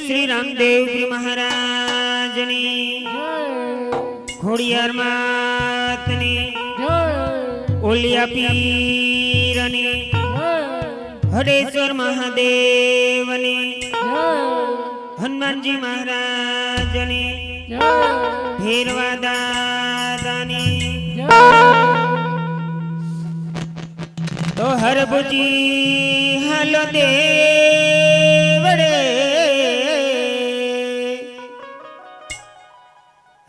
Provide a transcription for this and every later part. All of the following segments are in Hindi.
श्री रामदेव जी महाराज ने खोड़ियार मात ने ओलिया पीर ने हरेश्वर महादेव ने हनुमान जी महाराज ने भैरवा दादा ने तो हर बुजी हलो देवड़े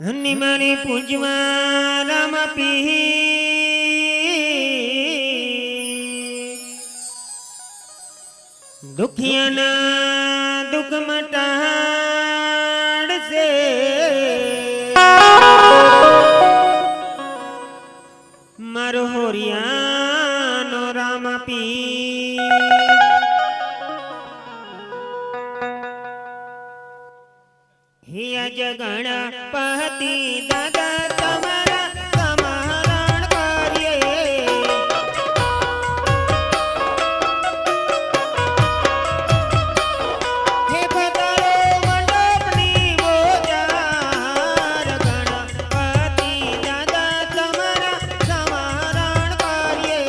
हनुमानी पूजवा राम पी दुखिया ना दुख मटाड़ से मारो होरिया नो राम पी हिया जगण पहती दादा तमरा समारण कार्य हे पतारो मंडपनी मोजार गणपति दादा तमरा समारण कार्य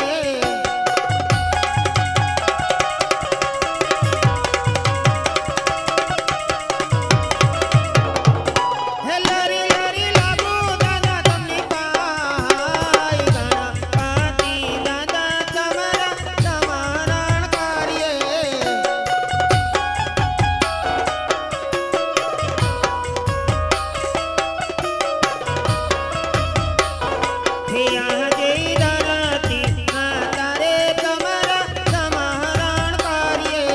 लरी लरी लागू दादा तमनी पाई गणपति दादा तमरा समारण कार्य हिया जय धरती माता रे तमरा समारण कार्य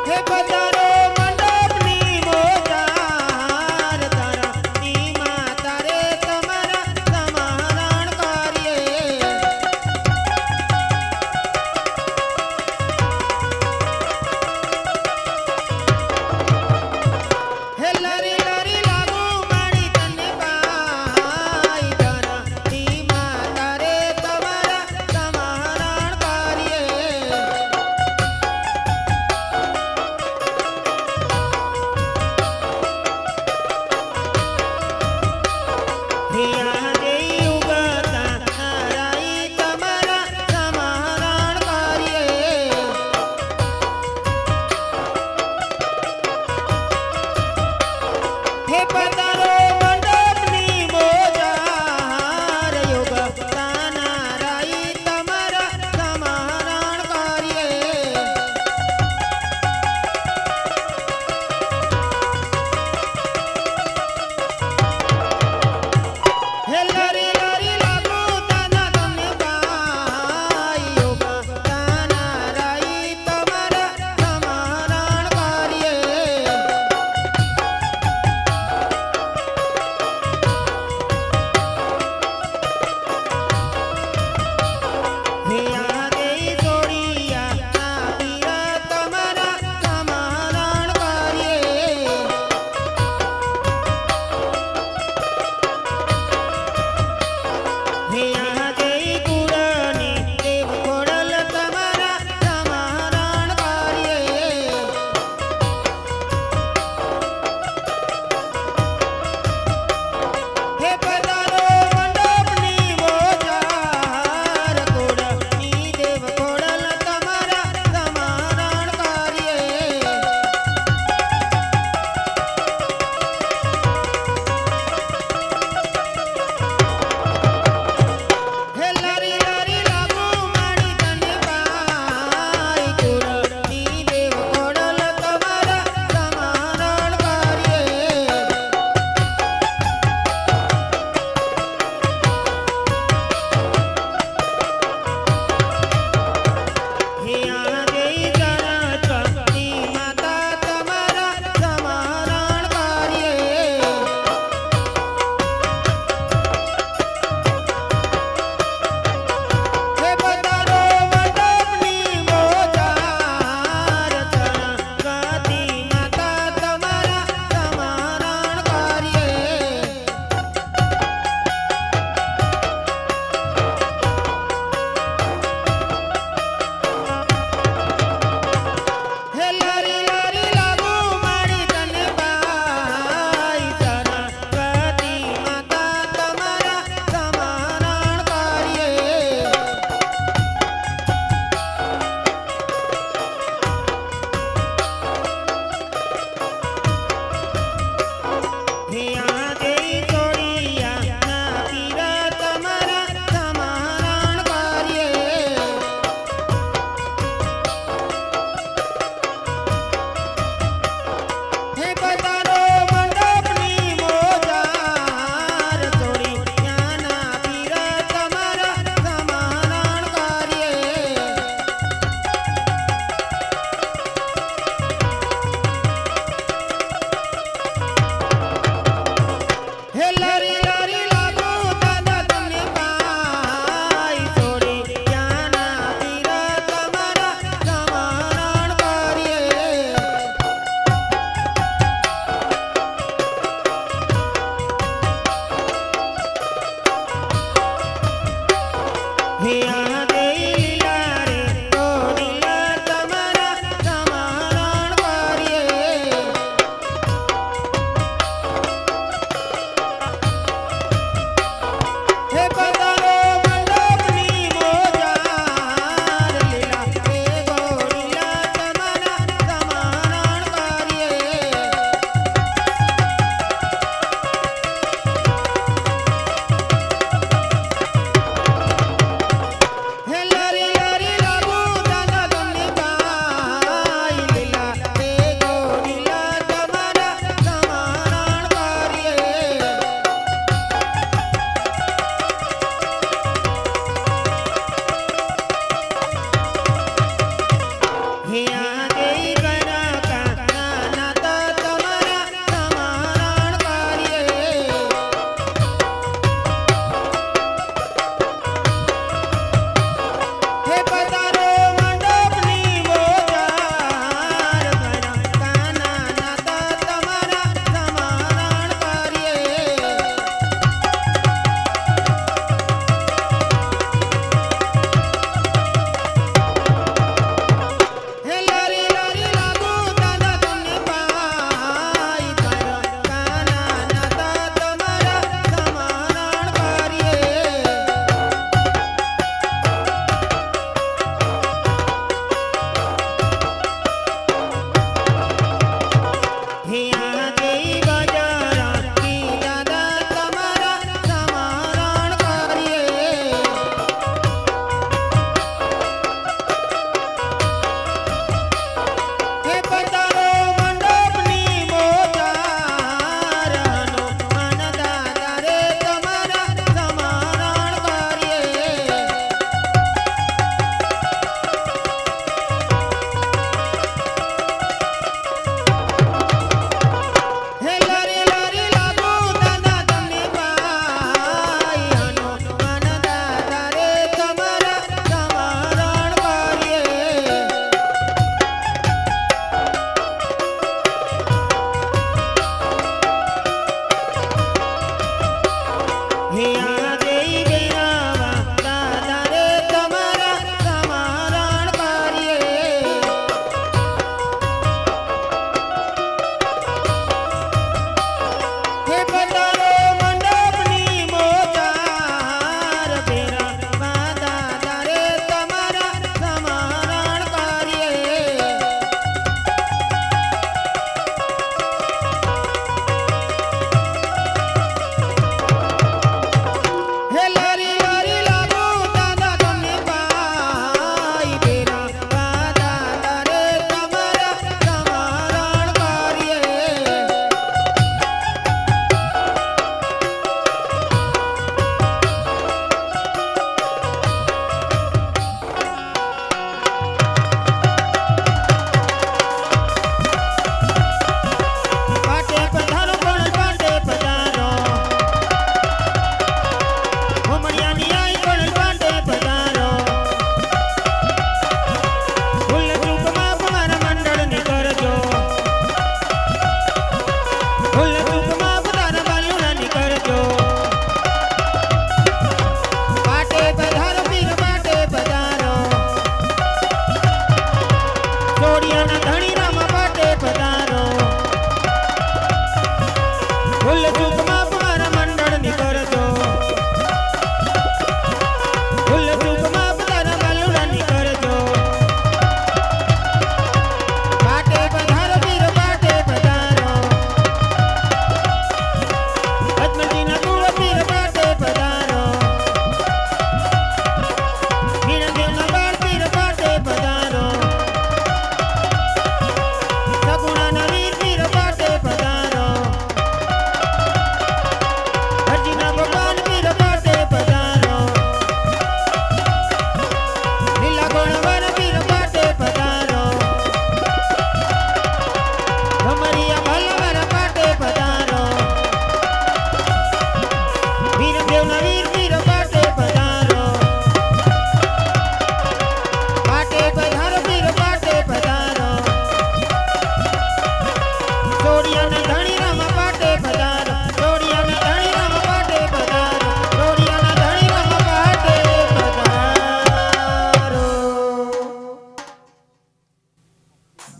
हे पधारो मंडपनी मोजार तारा नी माता रे तमरा समारण कार्य हे लरी लरी लागू माड़ी तने पाई तारा नी माता रे तमरा समारण कार्य हिया जय उगता नाराई तमरा समारण कार्य हे पधारो मंडपनी मोजार उगता नाराई तमरा समारण कार्य हे लरी लरी लागू दादा तमने पाई उगता नाराई तमरा समारण कार्य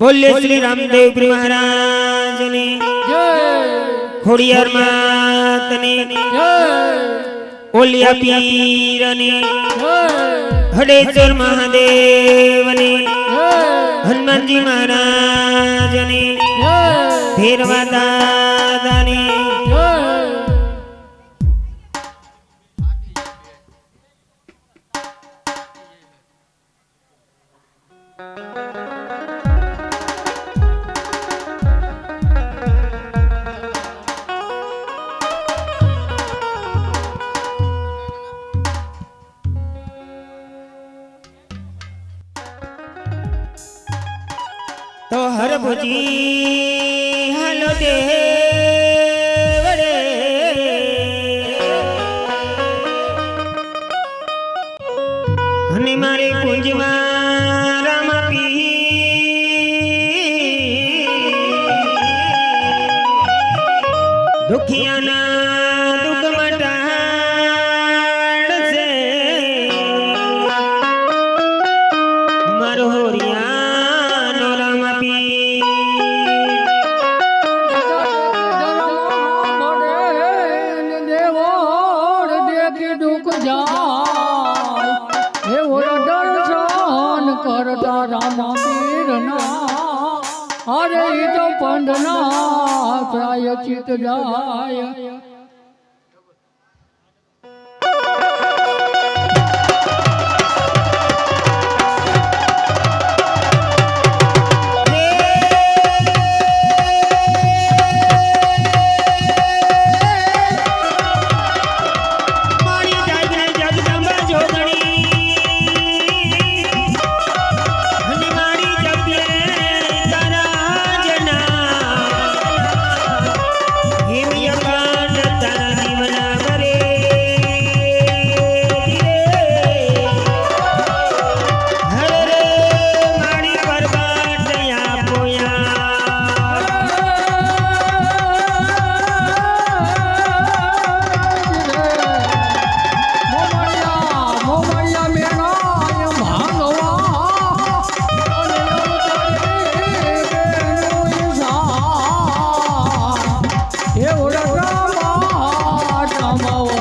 बोलिए श्री रामदेव जी महाराज ने खोड़ियार मात ने ओलिया पीर ने हडेश्वर महादेव ने हनुमान जी महाराज ने भैरवा दादा ने तो हर भुजी हलो देवड़े हने मारे कुंजवा राम पी दुखिया ना दुख मटाड़ से मरोरिया अरे तो पंडना प्रायचित जाय Mama.